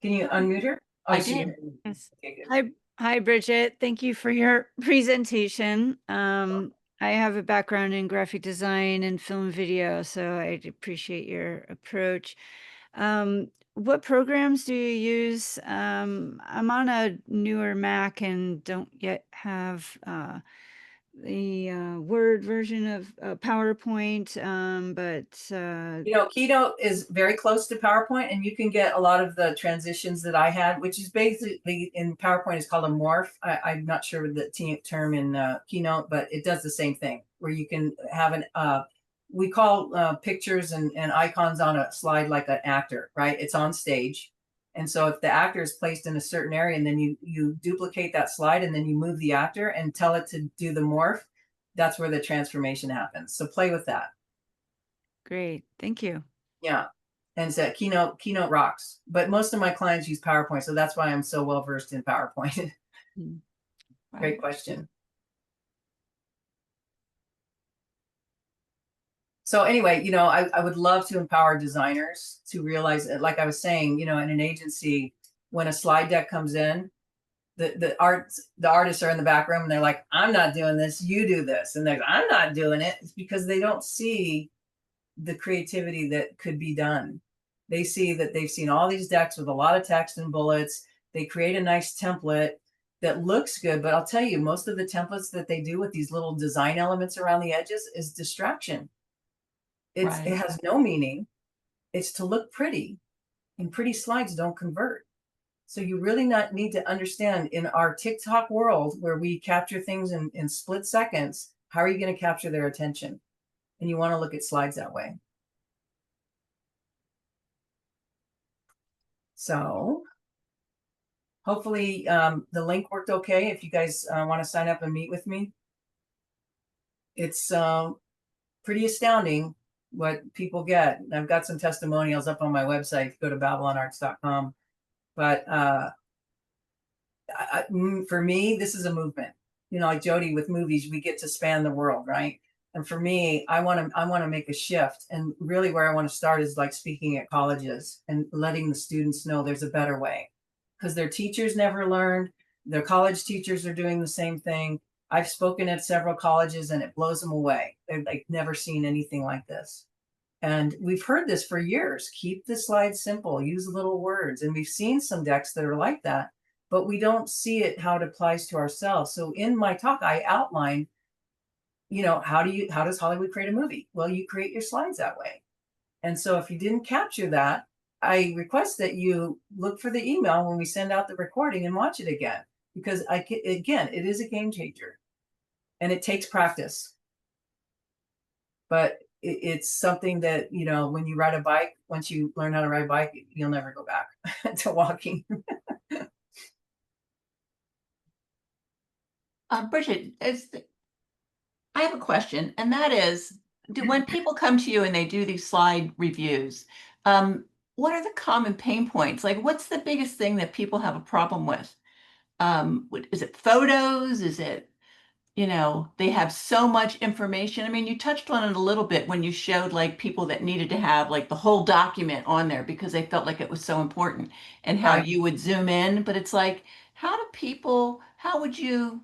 Can you unmute her? Oh, I she did. Yes. Okay, good. Hi, Brigette. Thank you for your presentation. I have a background in graphic design and film and video, so I appreciate your approach. What programs do you use? I'm on a newer Mac and don't yet have the Word version of PowerPoint, but You know, Keynote is very close to PowerPoint, and you can get a lot of the transitions that I had, which is basically in PowerPoint is called a morph. I'm not sure of the term in Keynote, but it does the same thing where you can have we call pictures and icons on a slide like an actor, right? It's on stage. And so if the actor is placed in a certain area and then you duplicate that slide and then you move the actor and tell it to do the morph, that's where the transformation happens. So play with that. great. Thank you. Yeah. And so Keynote rocks. But most of my clients use PowerPoint, so that's why I'm so well versed in PowerPoint. Great question. So anyway, you know, I would love to empower designers to realize, like I was saying, you know, in an agency, when a slide deck comes in, the artists are in the back room and they're like, I'm not doing this, you do this. And they're like, I'm not doing it. It's because they don't see the creativity that could be done. They see that they've seen all these decks with a lot of text and bullets. They create a nice template that looks good, but I'll tell you, most of the templates that they do with these little design elements around the edges is distraction. It has no meaning. It's to look pretty, and pretty slides don't convert. So you really need to understand, in our TikTok world where we capture things in split seconds, how are you going to capture their attention? And you want to look at slides that way. So hopefully the link worked okay. If you guys want to sign up and meet with me, it's pretty astounding what people get. I've got some testimonials up on my website. If you go to babylonarts.com. But for me, this is a movement. You know, like Jody with movies, we get to span the world, right? And for me, I want to make a shift. And really where I want to start is like speaking at colleges and letting the students know there's a better way, because their teachers never learned. Their college teachers are doing the same thing. I've spoken at several colleges and it blows them away. They've like never seen anything like this. And we've heard this for years. Keep the slides simple, use little words. And we've seen some decks that are like that, but we don't see it, how it applies to ourselves. So in my talk, I outlined, you know, how does Hollywood create a movie? Well, you create your slides that way. And so if you didn't capture that, I request that you look for the email when we send out the recording and watch it again, because again, it is a game changer and it takes practice. But it's something that, you know, when you ride a bike, once you learn how to ride a bike, you'll never go back to walking. Bridget, I have a question, and that is, when people come to you and they do these slide reviews, what are the common pain points? Like, what's the biggest thing that people have a problem with? Is it photos? Is it, you know, they have so much information? I mean, you touched on it a little bit when you showed like people that needed to have like the whole document on there because they felt like it was so important, and how Right. you would zoom in. But it's like, how would you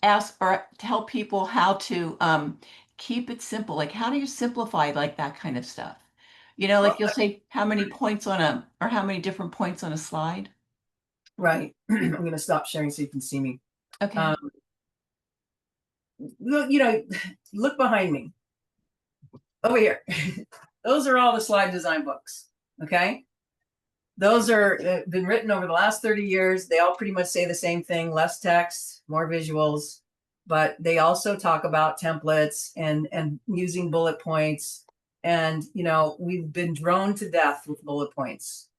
ask or tell people how to keep it simple? Like, how do you simplify like that kind of stuff? You know, like Well, you'll say how many points on or how many different points on a slide. right. I'm going to stop sharing so you can see me. Okay. Look, you know, look behind me over here. Those are all the slide design books. Okay. Those are been written over the last 30 years. They all pretty much say the same thing: less text, more visuals. But they also talk about templates and using bullet points. And, you know, we've been droned to death with bullet points.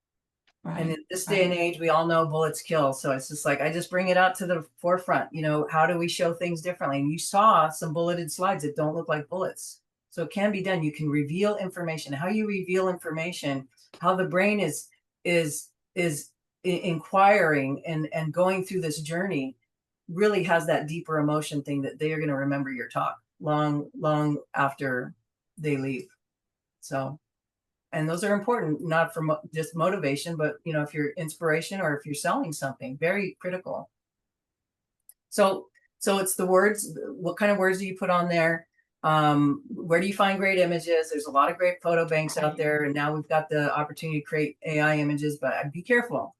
Right. And in this day and age, we all know bullets kill. So it's just like, I just bring it out to the forefront. You know, how do we show things differently? And you saw some bulleted slides that don't look like bullets. So it can be done. You can reveal information. How you reveal information, how the brain is inquiring and going through this journey really has that deeper emotion thing that they are going to remember your talk long after they leave. So, and those are important, not for just motivation, but if you're inspiration or if you're selling something, very critical. So it's the words. What kind of words do you put on there? Where do you find great images? There's a lot of great photo banks out there, and now we've got the opportunity to create AI images, but be careful.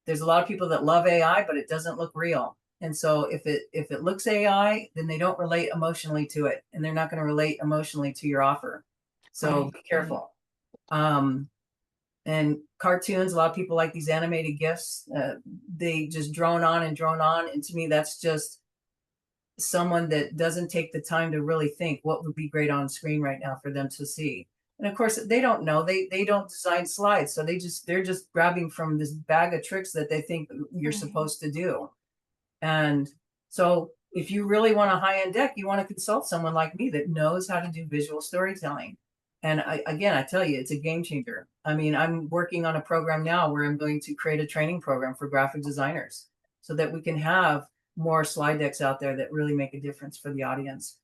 There's a lot of people that love AI, but it doesn't look real. And so if it looks AI, then they don't relate emotionally to it, and they're not going to relate emotionally to your offer. So be careful. And cartoons, a lot of people like these animated GIFs. They just drone on. And to me, that's just someone that doesn't take the time to really think what would be great on screen right now for them to see. And of course, they don't know. They don't design slides, so they're just grabbing from this bag of tricks that they think you're supposed to do. And so, if you really want a high-end deck, you want to consult someone like me that knows how to do visual storytelling. And I tell you, it's a game changer. I mean, I'm working on a program now where I'm going to create a training program for graphic designers so that we can have more slide decks out there that really make a difference for the audience.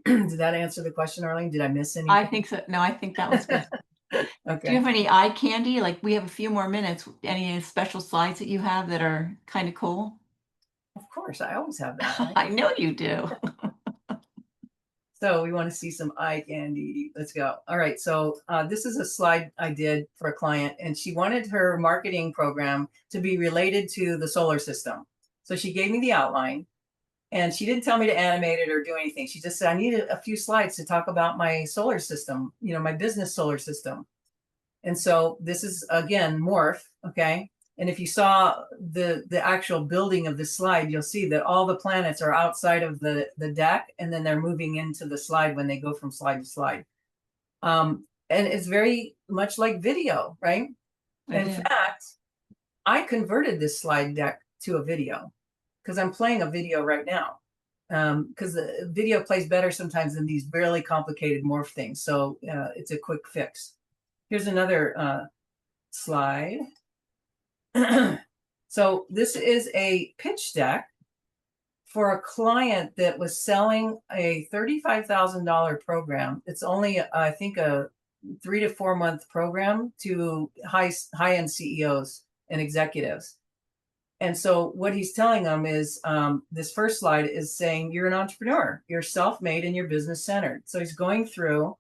Did that answer the question, Arlene? Did I miss anything? I think so. No, I think that was good. Okay. Do you have any eye candy? Like, we have a few more minutes. Any special slides that you have that are kind of cool? Of course, I always have that. Right? I know you do. So we want to see some eye candy. Let's go. All right. So this is a slide I did for a client, and she wanted her marketing program to be related to the solar system. So she gave me the outline, and she didn't tell me to animate it or do anything. She just said, I needed a few slides to talk about my solar system, my business solar system. And so this is, again, Morph. Okay. And if you saw the actual building of the slide, you'll see that all the planets are outside of the deck, and then they're moving into the slide when they go from slide to slide. And it's very much like video, right? In fact, I converted this slide deck to a video because I'm playing a video right now. Because the video plays better sometimes than these really complicated Morph things. So it's a quick fix. Here's another slide. So this is a pitch deck for a client that was selling a $35,000 program. It's only, I think, a 3 to 4 month program to high-end CEOs and executives. And so what he's telling them is, this first slide is saying you're an entrepreneur, you're self-made, and you're business centered. So he's going through,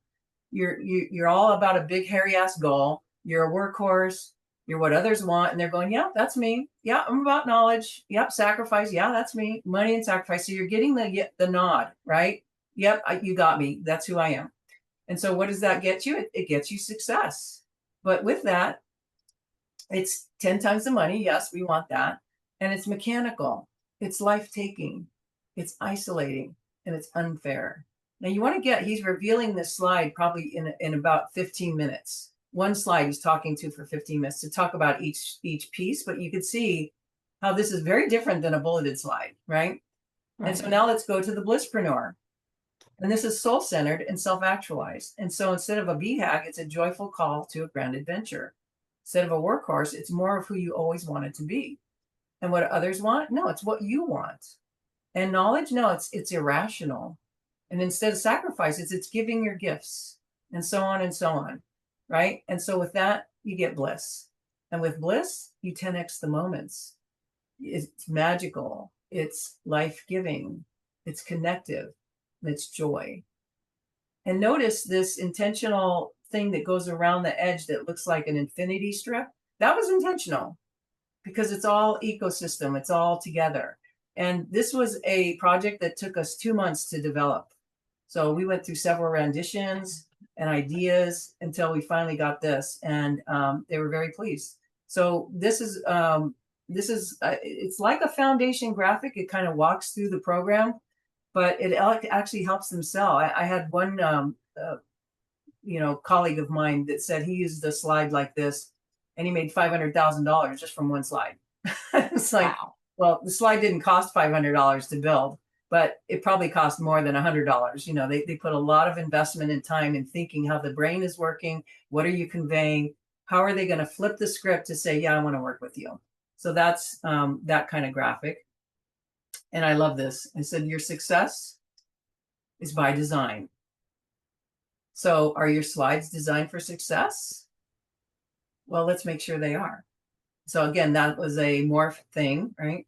you're all about a big hairy ass goal. You're a workhorse. You're what others want. And they're going, yeah, that's me. Yeah, I'm about knowledge. Yep, sacrifice. Yeah, that's me. Money and sacrifice. So you're getting the nod, right? Yep, you got me. That's who I am. And so what does that get you? It gets you success. But with that, it's 10 times the money. Yes, we want that. And it's mechanical. It's life-taking. It's isolating. And it's unfair. Now you want to he's revealing this slide probably in about 15 minutes. One slide he's talking to for 15 minutes to talk about each piece, but you could see how this is very different than a bulleted slide, right? And so now let's go to the Blisspreneur. And this is soul-centered and self-actualized. And so instead of a BHAG, it's a joyful call to a grand adventure. Instead of a workhorse, it's more of who you always wanted to be. And what others want? No, it's what you want. And knowledge? No, it's irrational. And instead of sacrifice, it's giving your gifts, and so on and so on. Right? And so with that, you get bliss. And with bliss, you 10x the moments. It's magical. It's life-giving. It's connective. And it's joy. And notice this intentional thing that goes around the edge that looks like an infinity strip. That was intentional because it's all ecosystem. It's all together. And this was a project that took us 2 months to develop. So we went through several renditions and ideas until we finally got this, and they were very pleased. So this is it's like a foundation graphic. It kind of walks through the program, but it actually helps them sell. I had one colleague of mine that said he used a slide like this, and he made $500,000 just from one slide. It's like, wow. Well, the slide didn't cost $500 to build, but it probably cost more than $100. They put a lot of investment and time in thinking how the brain is working. What are you conveying? How are they going to flip the script to say, yeah, I want to work with you? So that's that kind of graphic. And I love this. I said, your success is by design. So are your slides designed for success? Well, let's make sure they are. So again, that was a morph thing, right?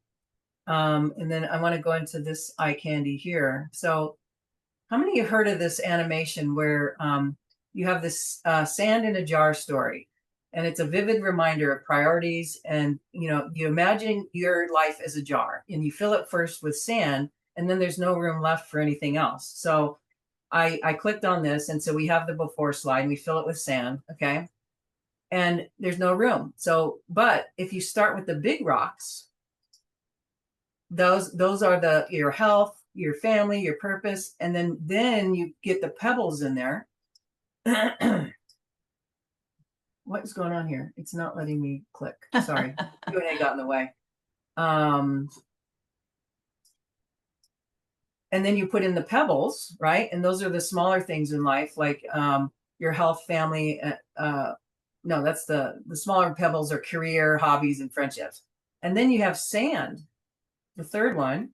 And then I want to go into this eye candy here. So how many of you heard of this animation where you have this sand in a jar story, and it's a vivid reminder of priorities, and you imagine your life as a jar and you fill it first with sand, and then there's no room left for anything else. So I clicked on this, and so we have the before slide and we fill it with sand, okay? And there's no room. So, but if you start with the big rocks, those are your health, your family, your purpose, and then you get the pebbles in there. What is going on here? It's not letting me click. Sorry, Q&A got in the way. And then you put in the pebbles, right? And those are the smaller things in life, like your health, family. No, that's the smaller pebbles are career, hobbies, and friendships. And then you have sand, the third one,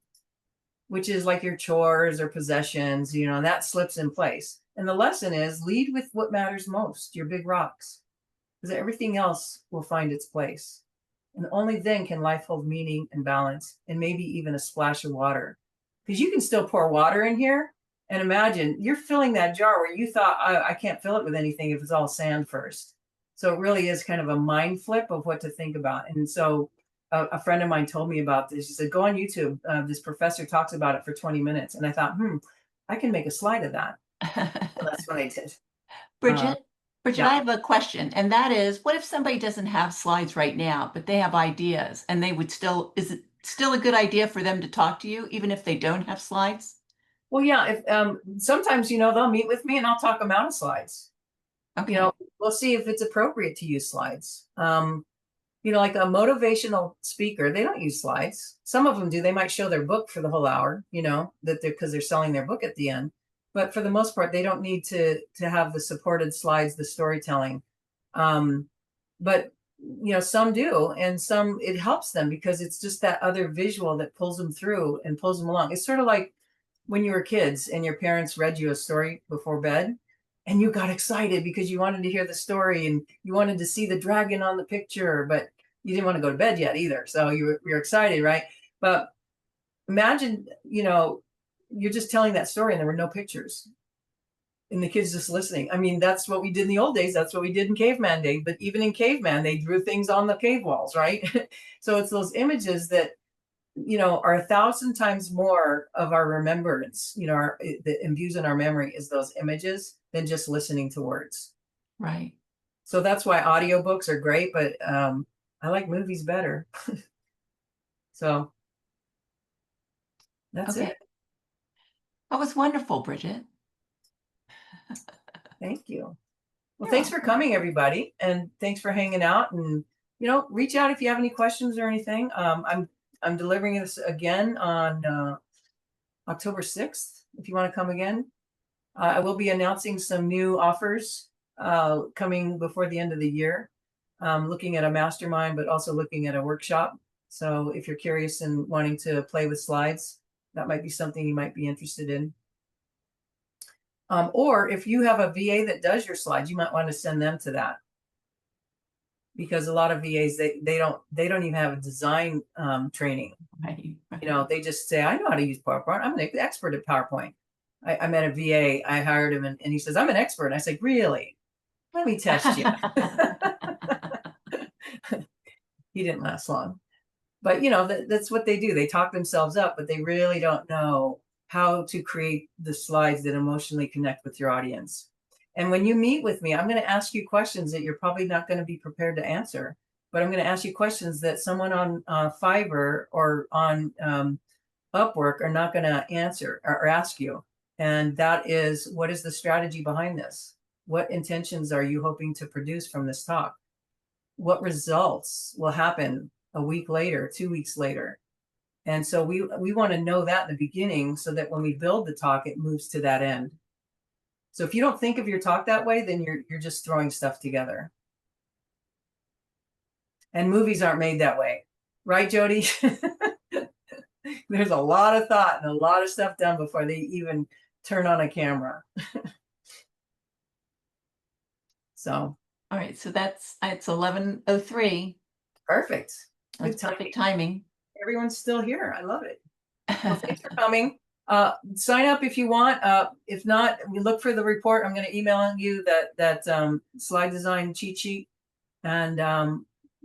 which is like your chores or possessions, that slips in place. And the lesson is lead with what matters most, your big rocks, because everything else will find its place. And only then can life hold meaning and balance, and maybe even a splash of water. Because you can still pour water in here, and imagine you're filling that jar where you thought, I can't fill it with anything if it's all sand first. So it really is kind of a mind flip of what to think about. And so a friend of mine told me about this. She said, go on YouTube. This professor talks about it for 20 minutes. And I thought, I can make a slide of that. So that's what I did. Brigette, yeah. I have a question, and that is, what if somebody doesn't have slides right now, but they have ideas, and they would is it still a good idea for them to talk to you, even if they don't have slides? Well, yeah, if sometimes, they'll meet with me and I'll talk them out of slides. Okay. We'll see if it's appropriate to use slides. Like a motivational speaker, they don't use slides. Some of them do. They might show their book for the whole hour, because they're selling their book at the end. But for the most part, they don't need to have the supported slides, the storytelling. But some do, and some it helps them because it's just that other visual that pulls them through and pulls them along. It's sort of like when you were kids and your parents read you a story before bed, and you got excited because you wanted to hear the story and you wanted to see the dragon on the picture, but you didn't want to go to bed yet either. So you're excited, right? But imagine, you're just telling that story and there were no pictures. And the kids just listening. I mean, that's what we did in the old days. That's what we did in caveman day. But even in caveman, they drew things on the cave walls, right? So it's those images that, are 1,000 times more of our remembrance, that imbues in our memory is those images than just listening to words. Right. So that's why audiobooks are great, but I like movies better. So that's it. That was wonderful, Brigette. Thank you. Well, You're thanks for welcome. coming, everybody. And thanks for hanging out. And, reach out if you have any questions or anything. I'm delivering this again on October 6th, if you want to come again. I will be announcing some new offers coming before the end of the year, looking at a mastermind, but also looking at a workshop. So if you're curious and wanting to play with slides, that might be something you might be interested in. Or if you have a VA that does your slides, you might want to send them to that. Because a lot of VAs, they don't even have a design training. Right. They just say, I know how to use PowerPoint. I'm an expert at PowerPoint. I met a VA, I hired him, and he says, I'm an expert. And I said, really? Let me test you. He didn't last long. But, that's what they do. They talk themselves up, but they really don't know how to create the slides that emotionally connect with your audience. And when you meet with me, I'm going to ask you questions that you're probably not going to be prepared to answer. But I'm going to ask you questions that someone on Fiverr or on Upwork are not going to answer or ask you. And that is, what is the strategy behind this? What intentions are you hoping to produce from this talk? What results will happen a week later, 2 weeks later? And so we want to know that in the beginning so that when we build the talk, it moves to that end. So if you don't think of your talk that way, then you're just throwing stuff together. And movies aren't made that way. Right, Jody? There's a lot of thought and a lot of stuff done before they even turn on a camera. So All right, so it's 11:03. perfect. That's Good timing. perfect timing. Everyone's still here. I love it. Well, thanks for coming. Sign up if you want. If not, we look for the report. I'm going to email you that slide design cheat sheet, and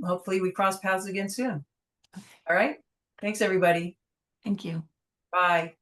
hopefully we cross paths again soon. All right. Thanks, everybody. Thank you. Bye.